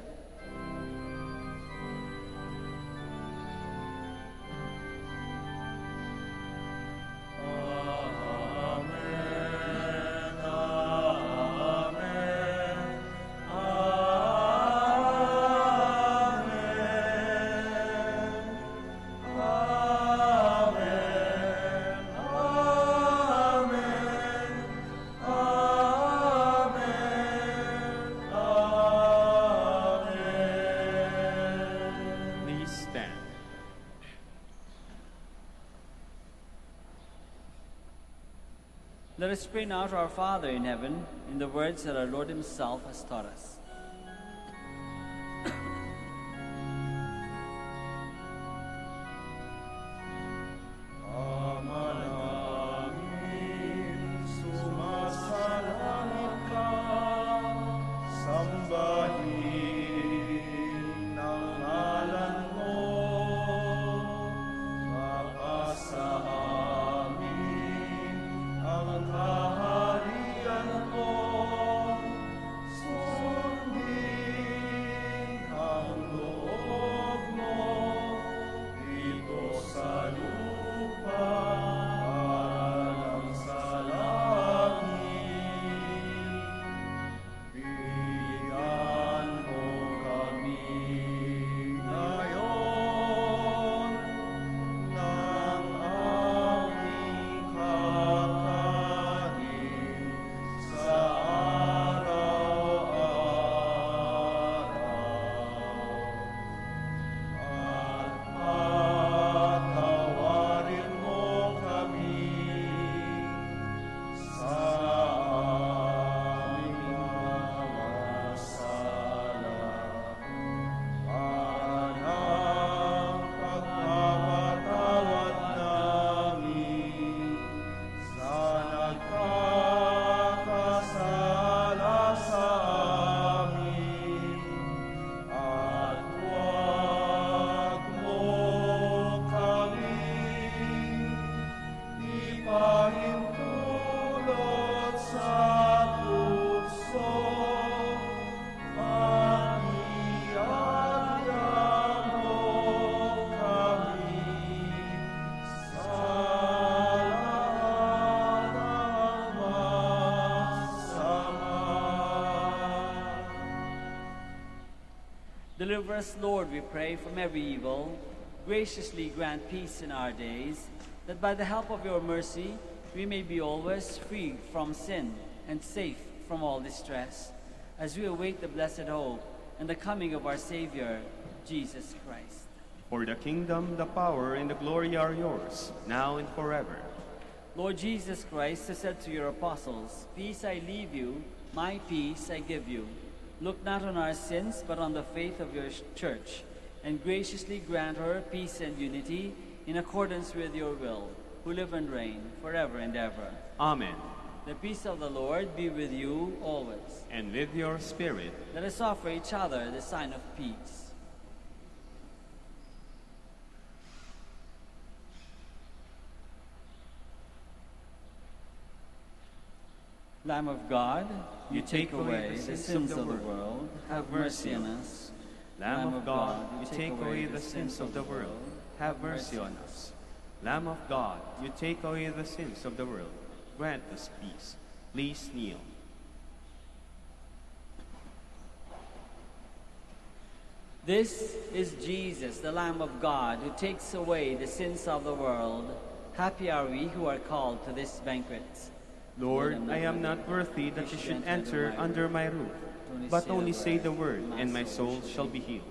Let us pray now to our Father in heaven in the words that our Lord himself has taught us. Deliver us, Lord, we pray, from every evil. Graciously grant peace in our days, that by the help of your mercy we may be always free from sin and safe from all distress, as we await the blessed hope and the coming of our Savior, Jesus Christ. For the kingdom, the power, and the glory are yours, now and forever. Lord Jesus Christ has said to your apostles, "Peace I leave you, my peace I give you. Look not on our sins, but on the faith of your church, and graciously grant her peace and unity in accordance with your will, who live and reign forever and ever." Amen. The peace of the Lord be with you always. And with your spirit. Let us offer each other the sign of peace. Lamb of God, you take away the sins of the world, have mercy on us. Lamb of God, you take away the sins of the world, have mercy on us. Lamb of God, you take away the sins of the world, grant us peace. Please kneel. This is Jesus, the Lamb of God, who takes away the sins of the world. Happy are we who are called to this banquet. Lord, I am not worthy that you should enter under my roof, but only say the word, and my soul shall be healed.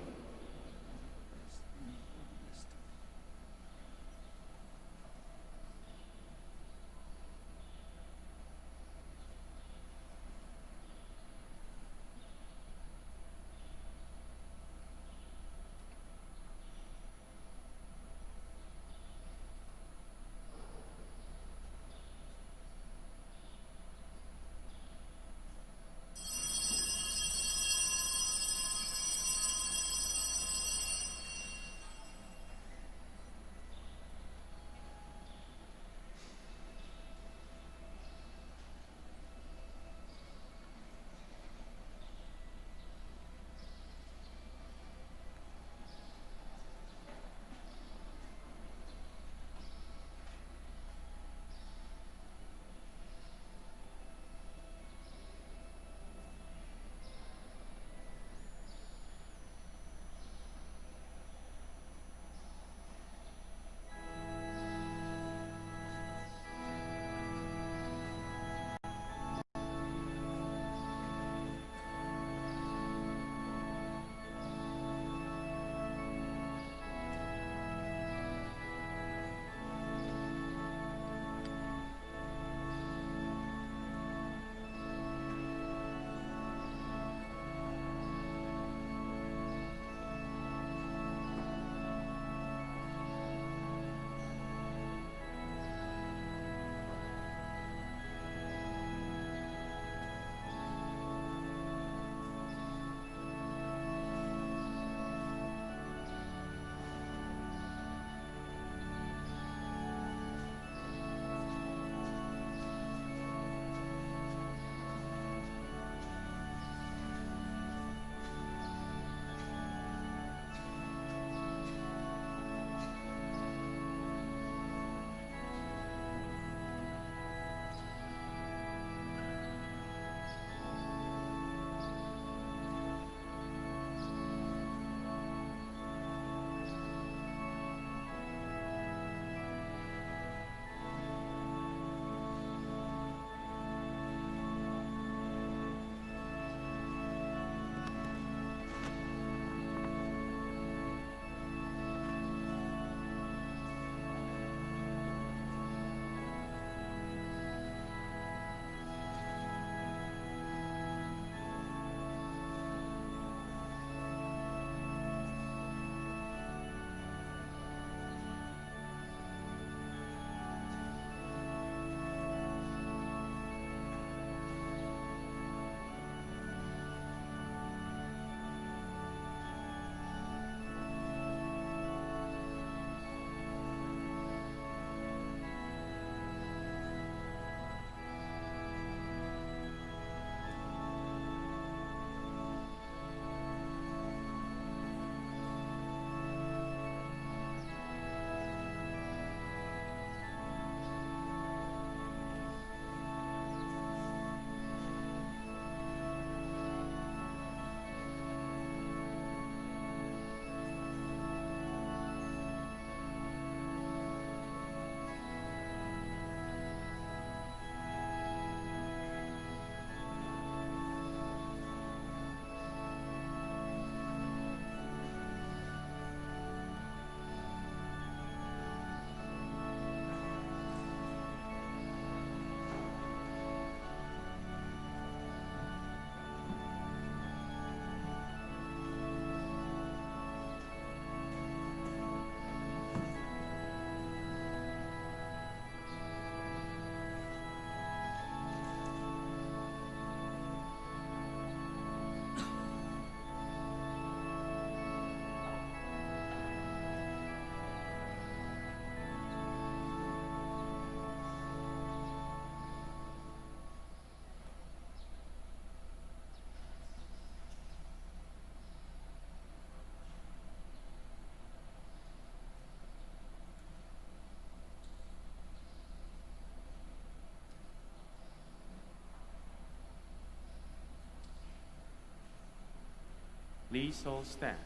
Please all stand.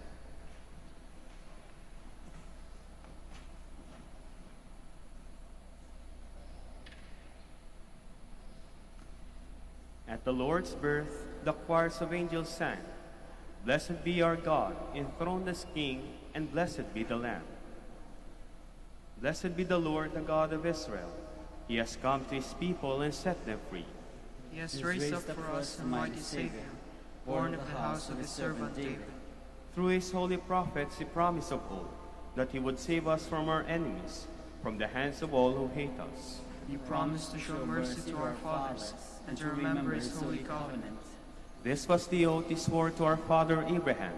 At the Lord's birth, the choirs of angels sang, "Blessed be our God, enthroned as King, and blessed be the Lamb." Blessed be the Lord, the God of Israel. He has come to his people and set them free. He has raised up for us a mighty Savior, born of the house of his servant David. Through his holy prophets he promised of old that he would save us from our enemies, from the hands of all who hate us. He promised to show mercy to our fathers and to remember his holy covenant. This was the oath he swore to our father Abraham,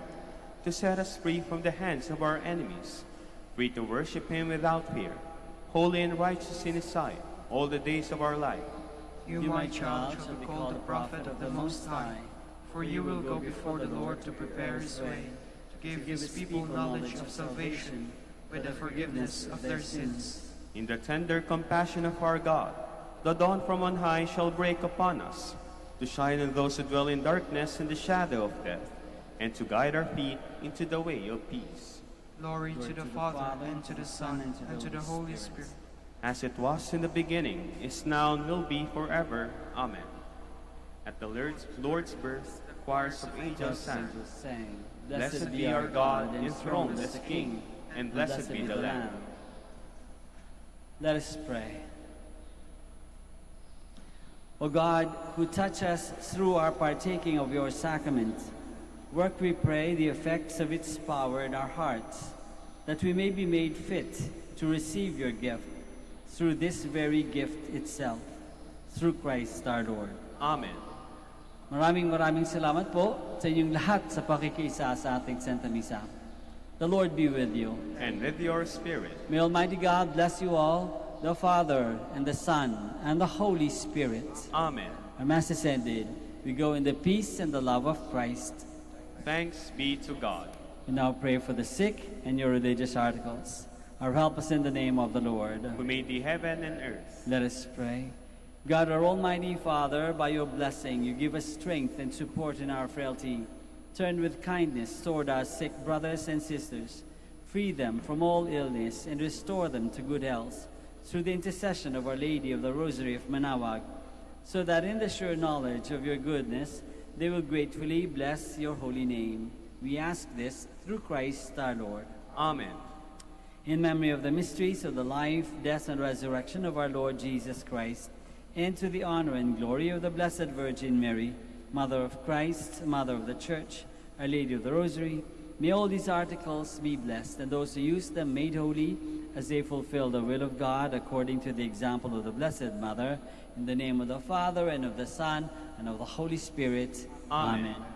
to set us free from the hands of our enemies, free to worship him without fear, holy and righteous in his sight all the days of our life. You, my child, shall be called the prophet of the Most High, for you will go before the Lord to prepare his way, to give his people knowledge of salvation with the forgiveness of their sins. In the tender compassion of our God, the dawn from on high shall break upon us, to shine on those who dwell in darkness and the shadow of death, and to guide our feet into the way of peace. Glory to the Father, and to the Son, and to the Holy Spirit. As it was in the beginning, is now, and will be forever. Amen. At the Lord's birth, the choirs of angels sang, "Blessed be our God, enthroned as King, and blessed be the Lamb." Let us pray. O God, who touch us through our partaking of your sacrament, work, we pray, the effects of its power in our hearts, that we may be made fit to receive your gift through this very gift itself, through Christ our Lord. Amen. Maraming salamat po sa inyong lahat sa pakikiisa sa ating Santa Misa. The Lord be with you. And with your spirit. May Almighty God bless you all, the Father, and the Son, and the Holy Spirit. Amen. Our Mass is ended. We go in the peace and the love of Christ. Thanks be to God. We now pray for the sick and your religious articles. Our help us in the name of the Lord. Who made the heaven and earth. Let us pray. God, our Almighty Father, by your blessing, you give us strength and support in our frailty. Turn with kindness toward our sick brothers and sisters. Free them from all illness and restore them to good health through the intercession of Our Lady of the Rosary of Manaoag, so that in the sure knowledge of your goodness, they will gratefully bless your holy name. We ask this through Christ our Lord. Amen. In memory of the mysteries of the life, death, and resurrection of our Lord Jesus Christ, and to the honor and glory of the Blessed Virgin Mary, Mother of Christ, Mother of the Church, Our Lady of the Rosary, may all these articles be blessed, and those who use them made holy as they fulfill the will of God according to the example of the Blessed Mother, in the name of the Father, and of the Son, and of the Holy Spirit. Amen. Amen.